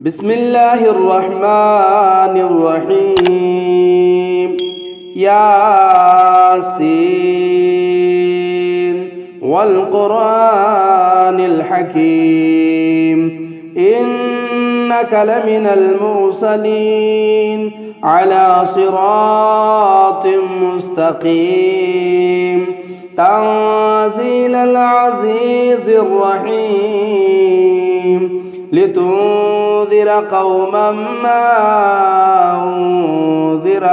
بسم الله الرحمن الرحيم ياسين والقرآن الحكيم إنك لمن المرسلين على صراط مستقيم تنزيل العزيز الرحيم لتنذر قوما ما أنذر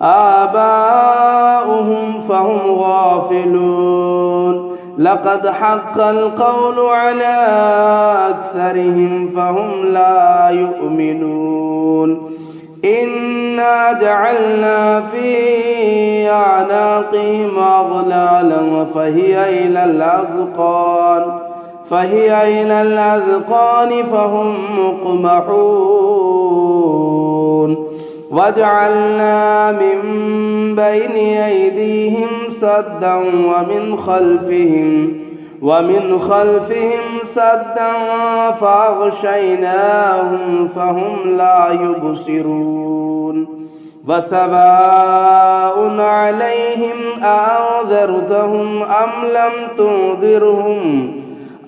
آباؤهم فهم غافلون لقد حق القول على أكثرهم فهم لا يؤمنون إنا جعلنا في أعناقهم أغلالا فهي إلى الأذقان فهم مقمحون وجعلنا من بين أيديهم سدا ومن خلفهم سدا فأغشيناهم فهم لا يبصرون وسواء عليهم أأنذرتهم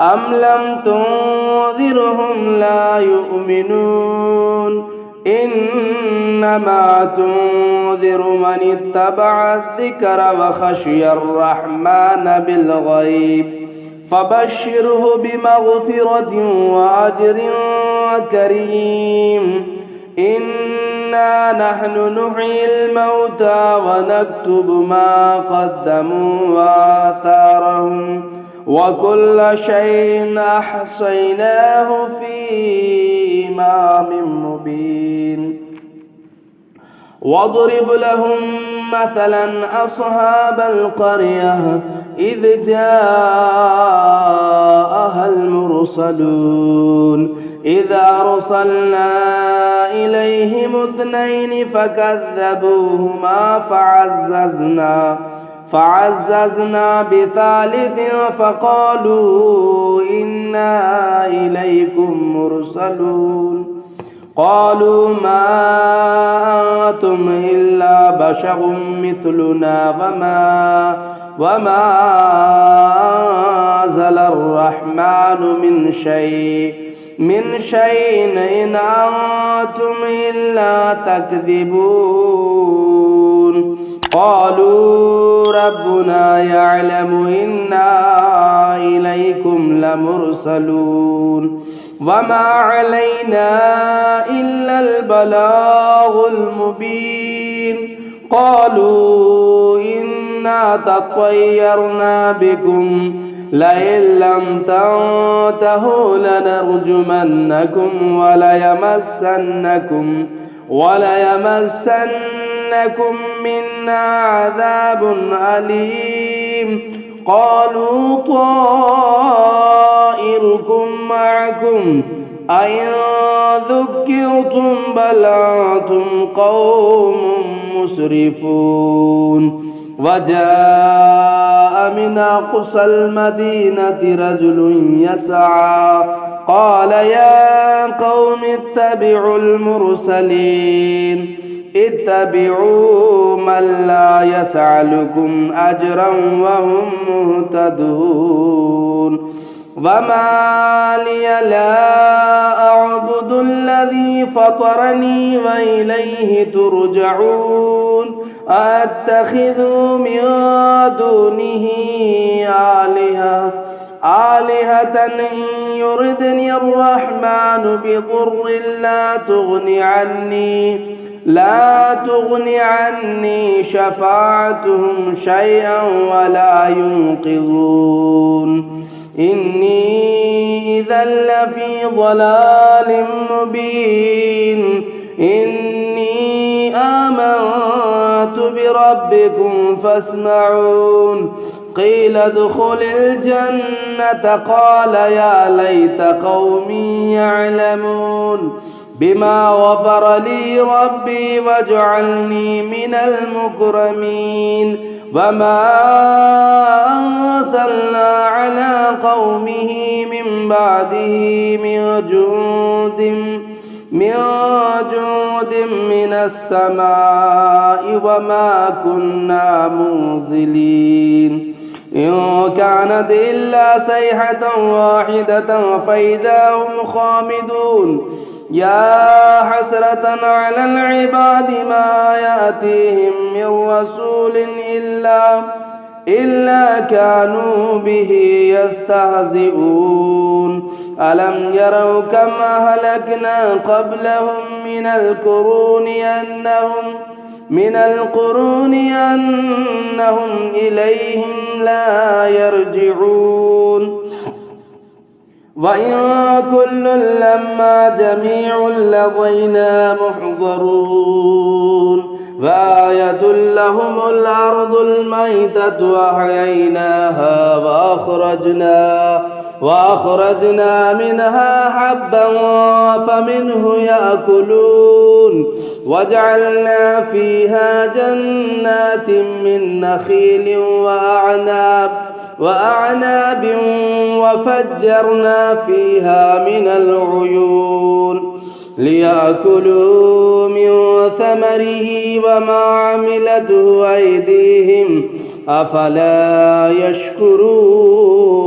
أم لم تنذرهم لا يؤمنون إنما تنذر من اتبع الذكر وخشي الرحمن بالغيب فبشره بمغفرة وأجر كريم إنا نحن نحيي الموتى ونكتب ما قدموا وآثارهم وكل شيء أحصيناه في إمام مبين واضرب لهم مثلا أصحاب القرية إذ جاءها المرسلون إذا أرسلنا إليهم اثنين فكذبوهما فعززنا بثالث فقالوا إنا إليكم مرسلون قالوا ما أنتم إلا بشر مثلنا وما أنزل الرحمن من شيء إن أنتم إلا تكذبون قالوا ربنا يعلم إنا إليكم لمرسلون وما علينا إلا البلاغ المبين قالوا إنا تطيرنا بكم لئن لم تنتهوا لنرجمنكم وليمسنكم منا عذاب أليم قالوا طائركم معكم أئن ذكرتم بل أنتم قوم مسرفون وجاء من أقصى المدينة رجل يسعى قال يا قوم اتبعوا المرسلين اتبعوا من لا يسألكم أجرا وهم مهتدون وما لي لا أعبد الذي فطرني وإليه ترجعون أتخذ من دونه آلهة إن يردني الرحمن بضر لا تغني عني شفاعتهم شيئا ولا ينقذون إني إذا لفي ضلال مبين إني آمنت بربكم فاسمعون قيل ادخل الجنة قال يا ليت قومي يعلمون بما غفر لي ربي واجعلني من المكرمين وما أرسلنا على قومه من بعده من جند من السماء وما كنا منزلين إن كانت إلا صيحة واحدة فإذا هم خامدون يا حسرة على العباد ما يأتيهم من رسول إلا كانوا به يستهزئون ألم يروا كم أهلكنا قبلهم من القرون أنهم إليهم لا يرجعون وإن كل لما جميع لدينا محضرون وآية لهم الأرض الميتة أحييناها وأخرجنا منها حبا فمنه يأكلون وجعلنا فيها جنات من نخيل وأعناب وفجرنا فيها من العيون ليأكلوا من ثمره وما عملته أيديهم أفلا يشكرون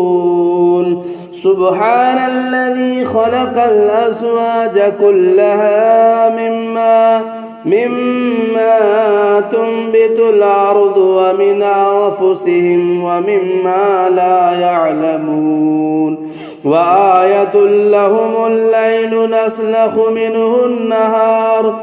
سبحان الذي خلق الأزواج كلها مما تنبت الأرض ومن أنفسهم ومما لا يعلمون وآية لهم الليل نسلخ منه النهار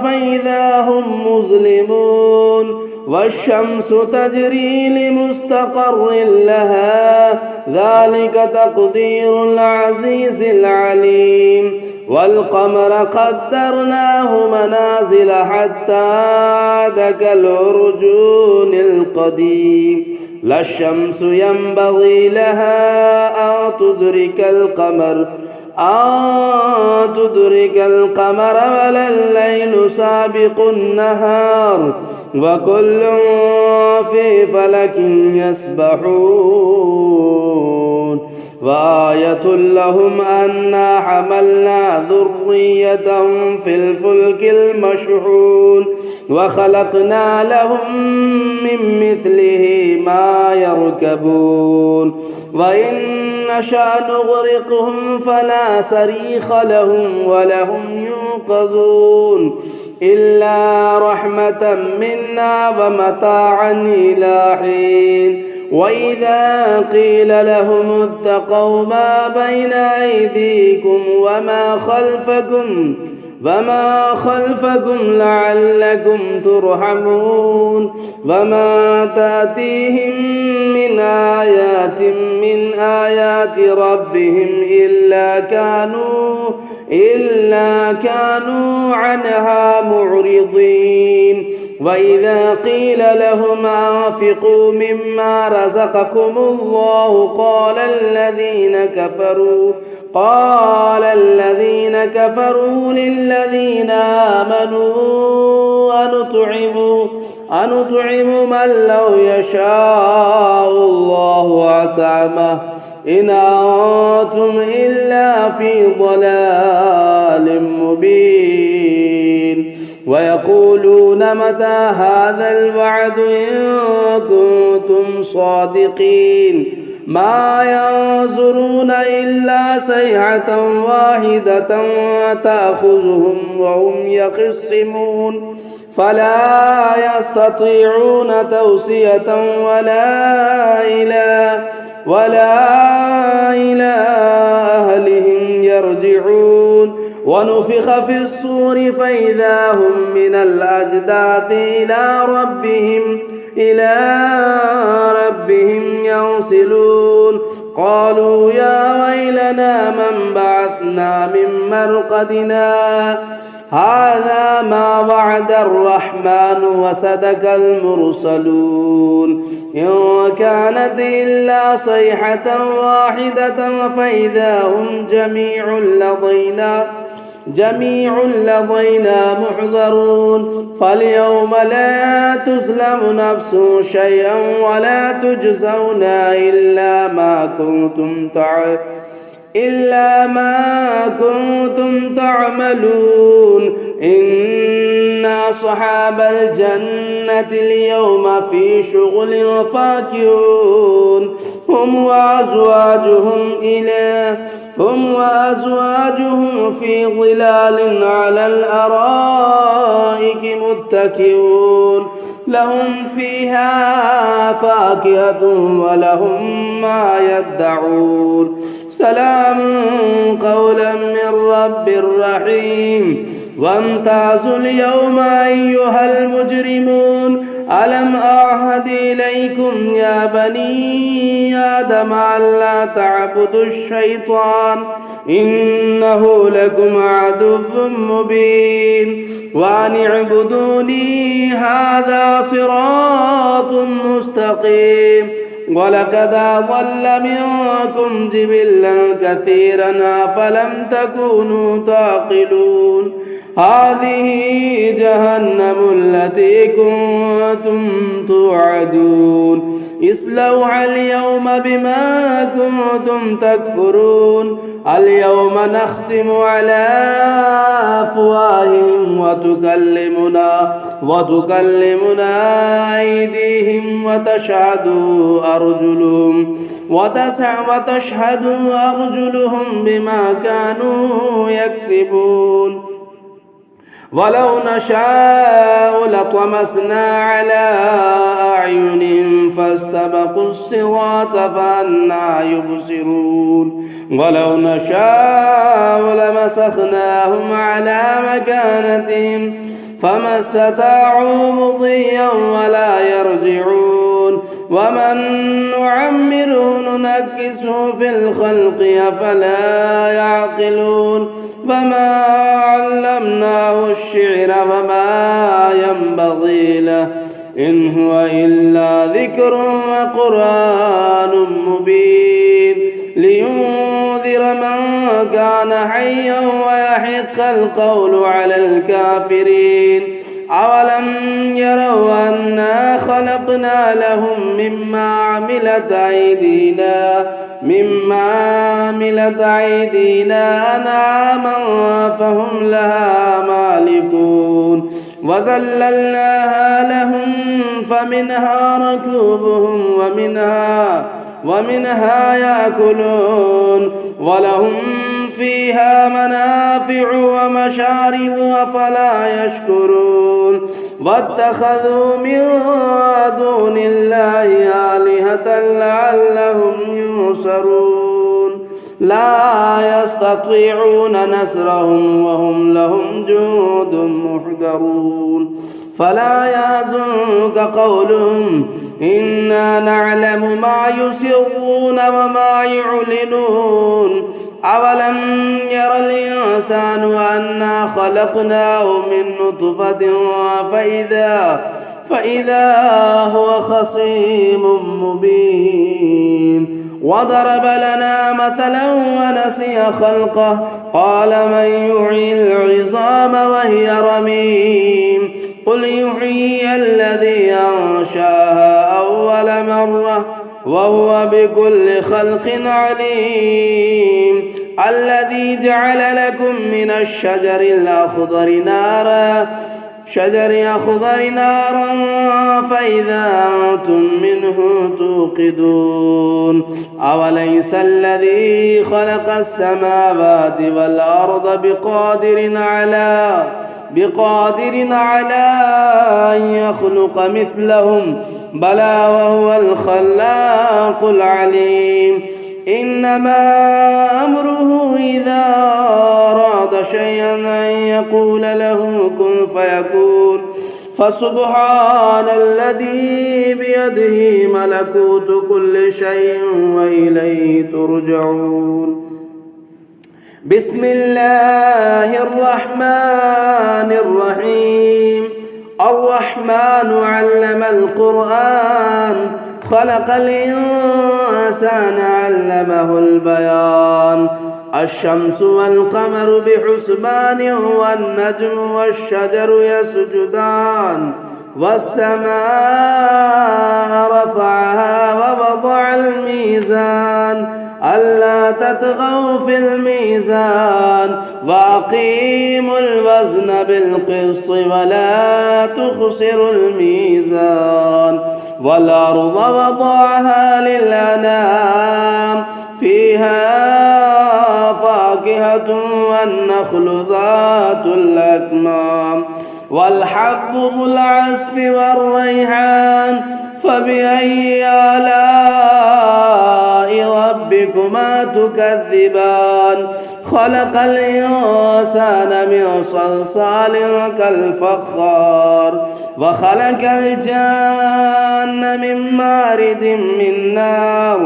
فإذا هم مظلمون والشمس تجري لمستقر لها ذلك تقدير العزيز العليم والقمر قدرناه منازل حتى عاد كالعرجون القديم لا الشمس ينبغي لها أن تدرك القمر ولا الليل سابق النهار وكل في فلك يسبحون وآية لهم أنا حملنا ذريتهم في الفلك المشحون وخلقنا لهم من مثله ما يركبون وإن نشأ نغرقهم فلا صريخ لهم ولهم ينقذون إلا رحمة منا ومتاعا إلى حين وإذا قيل لهم اتقوا ما بين أيديكم وما خلفكم لعلكم ترحمون وما تأتيهم من آيات ربهم إلا كانوا عنها معرضين وإذا قيل لهم أنفقوا مما رزقكم الله قال الذين كفروا للذين آمنوا أنطعم من لو يشاء الله أطعمه إن أنتم إلا في ضلال مبين ويقولون متى هذا الوعد إن كنتم صادقين ما ينظرون إلا صيحة واحدة تأخذهم وهم يخصمون فلا يستطيعون توصية ولا إلى أهلهم يرجعون ونفخ في الصور فإذا هم من الأجداث إلى ربهم ينسلون قالوا يا ويلنا لنا من بعثنا من مرقدنا هذا ما وعد الرحمن وصدق المرسلون إن كانت إلا صيحة واحدة فإذا هم جميع لدينا محضرون فاليوم لا تظلم نفس شيئا ولا تجزون إلا ما كنتم تعملون إن أصحاب الجنة اليوم في شغل فاكهون هم وأزواجهم في ظلال على الأرائك متكئون لهم فيها فاكهة ولهم ما يدعون سلام قولا من رب رحيم وامتازوا اليوم أيها المجرمون ألم أعهد إليكم يا بني آدم ألا تعبدوا الشيطان إنه لكم عدو مبين وأن اعبدوني هذا صراط مستقيم ولقد أضل منكم جبلا كثيرا أفلم تكونوا تعقلون هذه جهنم التي كنتم توعدون اصلوها اليوم بما كنتم تكفرون اليوم نختم على أفواههم وتكلمنا أيديهم وتشهد أرجلهم بما كانوا يكسبون ولو نشاء لطمسنا على أعينهم فاستبقوا الصراط فأنى يبصرون ولو نشاء لمسخناهم على مكانتهم فما استطاعوا مضيا ولا يرجعون ومن نعمره ننكسه في الخلق أفلا يعقلون فما علمناه الشعر وما ينبغي له إن هو إلا ذكر وقرآن مبين لينذر من كان حيا ويحق القول على الكافرين أولم يروا أنا خلقنا لهم مما عملت أيدينا أنعاما فهم لها مالكون وذللناها لهم فمنها ركوبهم ومنها يأكلون ولهم فيها منافع ومشارب أفلا يشكرون واتخذوا من دون الله آلهة لعلهم ينصرون لا يستطيعون نصرهم وهم لهم جند محضرون فلا يحزنك قولهم إنا نعلم ما يسرون وما يعلنون أولم ير الإنسان أنا خلقناه من نطفة فإذا هو خصيم مبين وضرب لنا مثلا ونسي خلقه قال من يحيي العظام وهي رميم قل يحيي الذي أنشأها أول مرة وهو بكل خلق عليم الذي جعل لكم من الشجر الأخضر نارا فإذا أنتم منه توقدون أوليس الذي خلق السماوات والأرض بقادر على أن يخلق مثلهم بلى وهو الخلاق العليم إنما أمره إذا أراد شيئا أن يقول له كن فيكون فسبحان الذي بيده ملكوت كل شيء وإليه ترجعون بسم الله الرحمن الرحيم. الرحمن علم القرآن خلق الإنسان علمه البيان. الشمس والقمر بحسبان والنجم والشجر يسجدان والسماء رفعها ووضع الميزان ألا تطغوا في الميزان وأقيموا الوزن بالقسط ولا تخسروا الميزان. والأرض وضعها للأنام فيها فاكهة والنخل ذات الأكمام والحب ذو العصف والريحان فبأي آلاء ربكما تكذبان. خلق الإنسان من صلصال كالفخار وخلق الجان من مارج من نار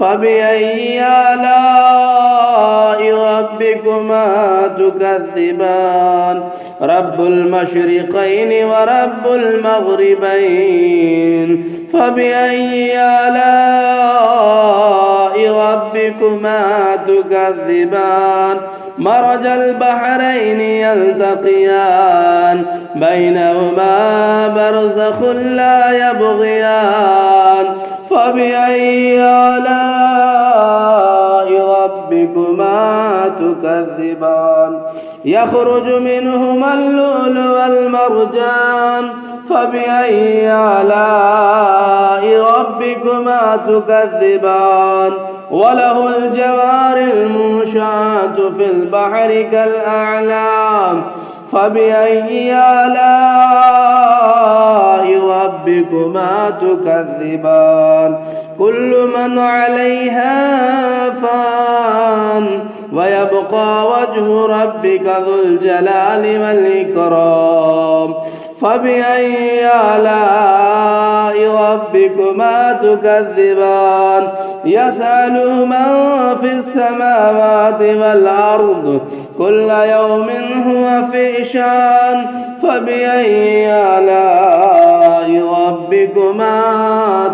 فبأي آلاء ربكما تكذبان. رب المشرقين ورب المغربين فبأي آلاء ربكما تكذبان. مرج البحرين يلتقيان بينهما برزخ لا يبغيان فبأي آلاء ربكما تكذبان. يخرج منهما اللؤلؤ والمرجان فبأي آلاء ربكما تكذبان. وله الجوار المنشآت في البحر كالأعلام فبأي آلاء ربكما تكذبان. كل من عليها فان ويبقى وجه ربك ذو الجلال والإكرام فبأي آلاء ربكما تكذبان. يسأله من في السماوات والأرض كل يوم هو في شان فبأي آلاء ربكما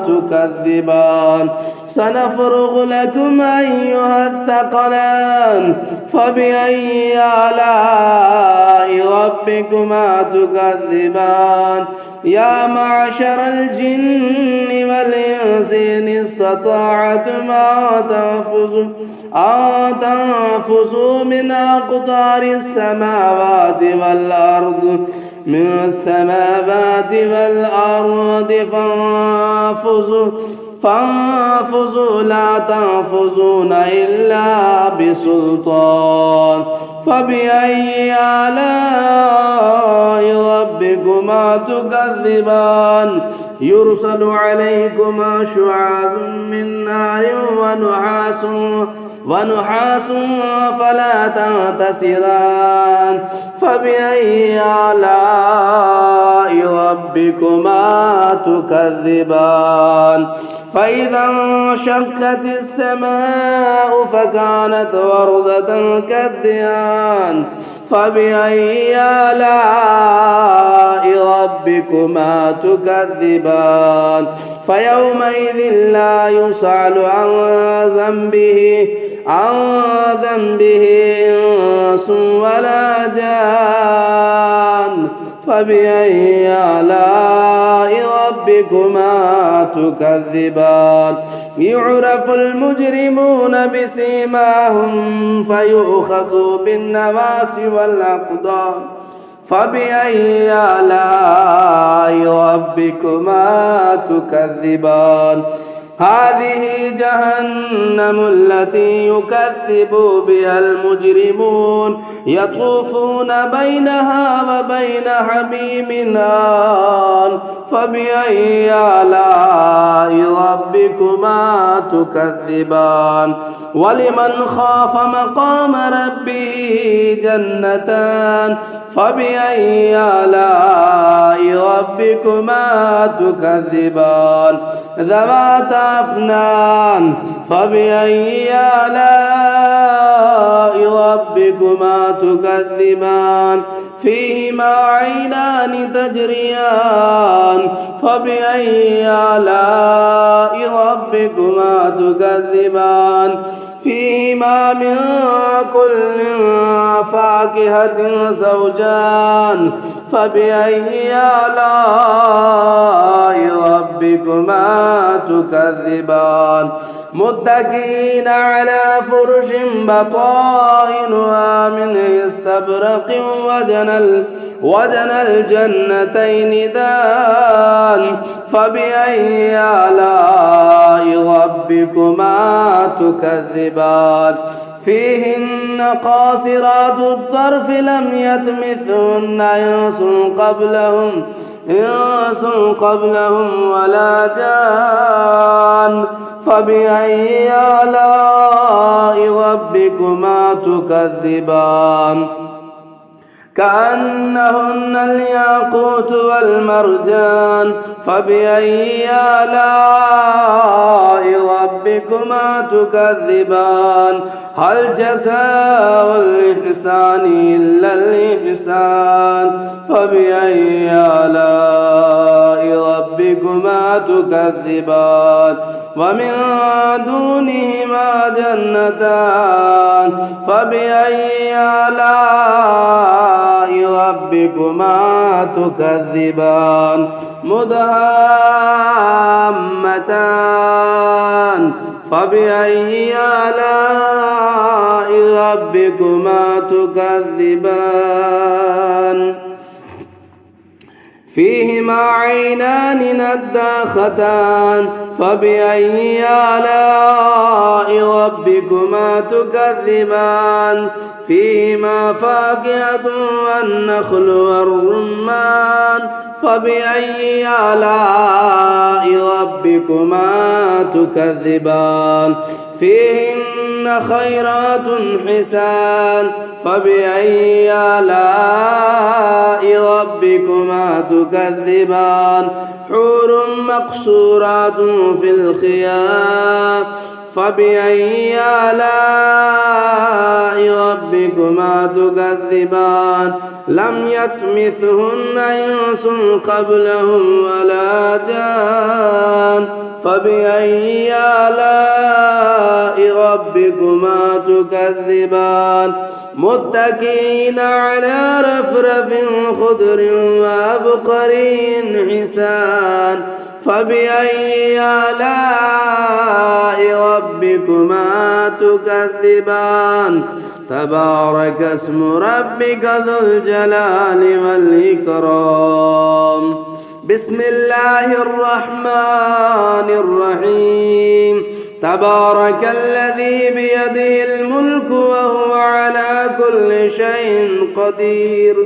تكذبان. سنفرغ لكم أيها الثقلان فبأي آلاء ربكما تكذبان. يا معشر الجن والإنس إن استطعتم أن تنفذوا من أقطار السماوات والأرض فانفذوا لا تنفذون إلا بسلطان فبأي آلاء ربكما تكذبان. يرسل عليكما شعاع من نار ونحاس فلا تنتصران فبأي آلاء ربكما تكذبان. فإذا انشقت السماء فكانت وردة كالدهان فبأي آلاء ربكما تكذبان. فيومئذ لا يسأل عن ذنبه إنس ولا جان فبأي آلاء ربكما تكذبان. يعرف المجرمون بسيماهم فيؤخذوا بالنواصي والأقدام فبأي آلاء ربكما تكذبان. هذه جهنم التي يكذب بها المجرمون يطوفون بينها وبين حميم آن فبأي آلاء ربكما تكذبان. ولمن خاف مقام ربه جنتان فبأي آلاء ربكما تكذبان. ذواتا أفنان فبأي آلاء ربكما ربكما تكذبان فيهما عينان تجريان فبأي آلاء ربكما تكذبان فيهما من كل فاكهة زوجان فبأي آلاء ربكما تكذبان متكئين على فرش بطائنها من استبرق وجنى الجنتين دان فبأي آلاء ربكما تكذبان فيهن قاصرات الطرف لم يطمثهن إنس قبلهم ولا جان فبأي آلاء ربكما تكذبان كأنهن الياقوت والمرجان فبأي آلاء ربكما تكذبان هل جزاء الإحسان إلا الإحسان فبأي آلاء ربكما تكذبان ومن دونهما جنتان فبأي آلاء ربكما تكذبان مدهامتان فبأي آلاء ربكما تكذبان فيهما عينان نداختان فبأي آلاء ربكما تكذبان فيهما فاكهة والنخل والرمان فبأي آلاء ربكما تكذبان فيهن خيرات حسان فبأي آلاء ربكما تكذبان حور مقصورات في الخيام فبأي آلاء ربكما تكذبان لم يطمثهن إنس قبلهم ولا جان فبأي آلاء ربكما تكذبان متكئين على رفرف خضر وعبقري حسان فبأي آلاء ربكما تكذبان تبارك اسم ربك ذو الجلال والإكرام بسم الله الرحمن الرحيم تبارك الذي بيده الملك وهو على كل شيء قدير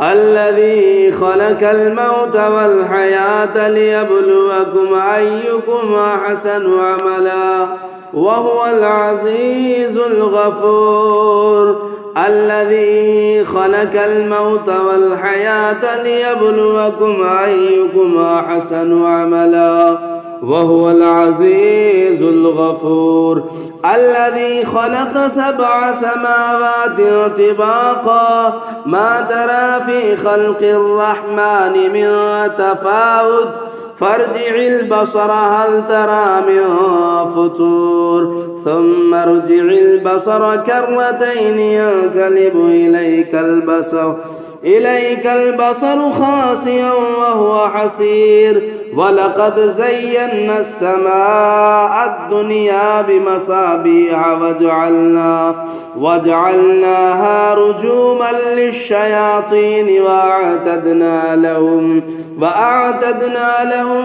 الذي خلق الموت والحياة ليبلوكم أيكم أحسن عملا وهو العزيز الغفور الذي خلق الموت والحياة ليبلوكم أيكم أحسن عملا وهو العزيز الغفور الذي خلق 7 سماوات طباقا ما ترى في خلق الرحمن من تفاوت فارجع البصر هل ترى من فطور ثم ارجع البصر كرتين ينقلب إليك البصر خاسئا وهو حسير ولقد زينا السماء الدنيا بمصابيح وجعلناها رجوما للشياطين وأعتدنا لهم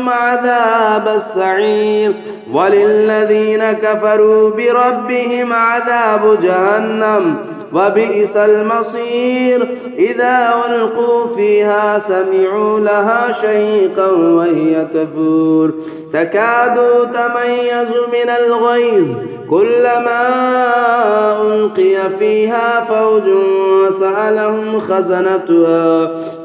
عذاب السعير وللذين كفروا بربهم عذاب جهنم وبئس المصير إذا ألقوا فيها سمعوا لها شهيقا وهي تفور تكاد تميز من الغيظ كلما ألقي فيها فوج سألهم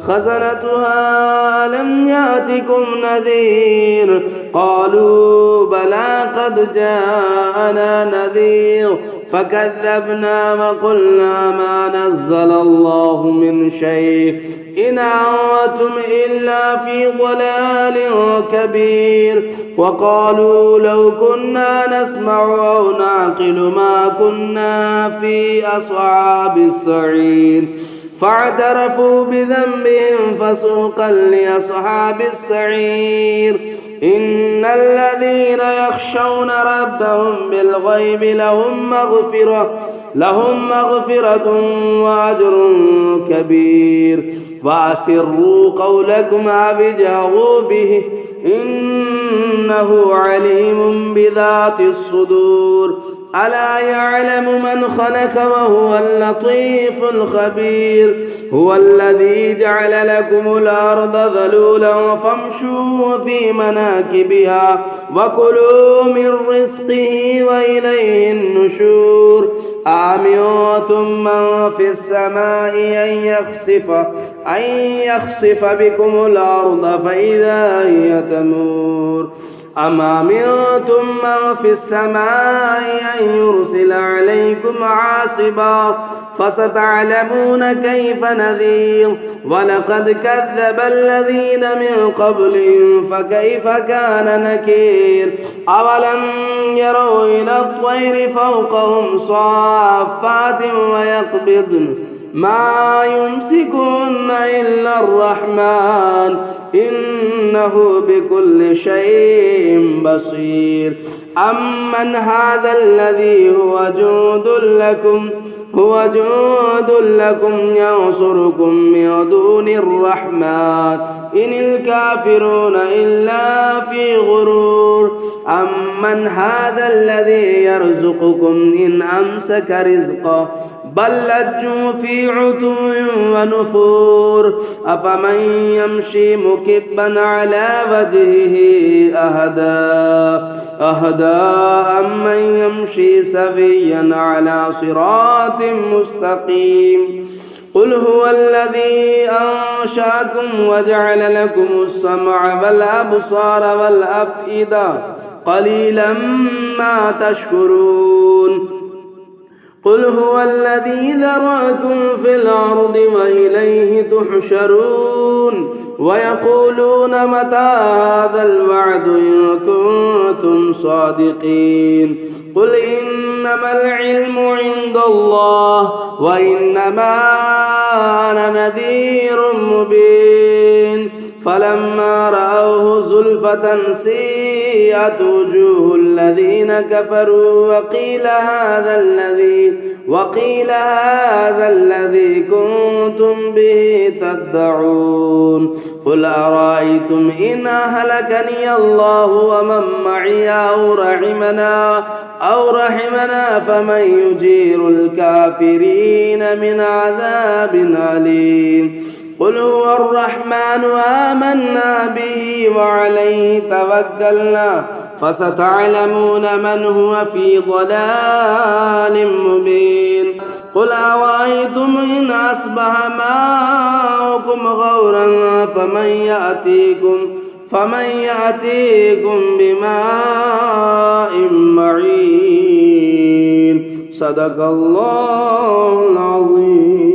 خزنتها ألم يأتكم نذير قالوا بلى قد جاءنا نذير فكذبنا وقلنا ما نزل الله من شيء إن أنتم إلا في ضلال كبير وقالوا لو كنا نسمع أو نعقل ما كنا في أصحاب السعير فاعترفوا بذنبهم فسوقا لأصحاب السعير إن الذين يخشون ربهم بالغيب لهم مغفرة وأجر كبير وأسروا قولكم أو اجهروا به إنه عليم بذات الصدور ألا يعلم من خلق وهو اللطيف الخبير هو الذي جعل لكم الأرض ذلولا فامشوا في مناكبها وكلوا من رزقه وإليه النشور أأمنتم من في السماء أن يخسف بكم الأرض فإذا هي تمور أم أمنتم من في السماء أن يرسل عليكم عاصبا فستعلمون كيف نذير ولقد كذب الذين من قبلهم فكيف كان نكير أولم يروا إلى الطير فوقهم صافات ويقبضن ما يمسكن إلا الرحمن إنه بكل شيء بصير أمن هذا الذي هو جند لكم ينصركم من دون الرحمن إن الكافرون إلا في غرور أمن هذا الذي يرزقكم إن أمسك رزقه بل لجوا في عتو ونفور أفمن يمشي مكبا على وجهه أهدى أمن يمشي سويا على صراط مستقيم قل هو الذي أنشأكم وجعل لكم السمع والأبصار والأفئدة قليلا ما تشكرون قل هو الذي ذرأكم في الأرض وإليه تحشرون ويقولون متى هذا الوعد إن كنتم صادقين قل إنما العلم عند الله وإنما أنا نذير مبين فلما رأوه زلفة سيئت وجوه الذين كفروا وقيل هذا الذي كنتم به تدعون قل أرأيتم إن أهلكني الله ومن معي أو رحمنا فمن يجير الكافرين من عذاب أليم قل هو الرحمن آمنا به وعليه توكلنا فستعلمون من هو في ضلال مبين قل أرأيتم إن أصبح ماؤكم غورا فمن يأتيكم بماء معين صدق الله العظيم.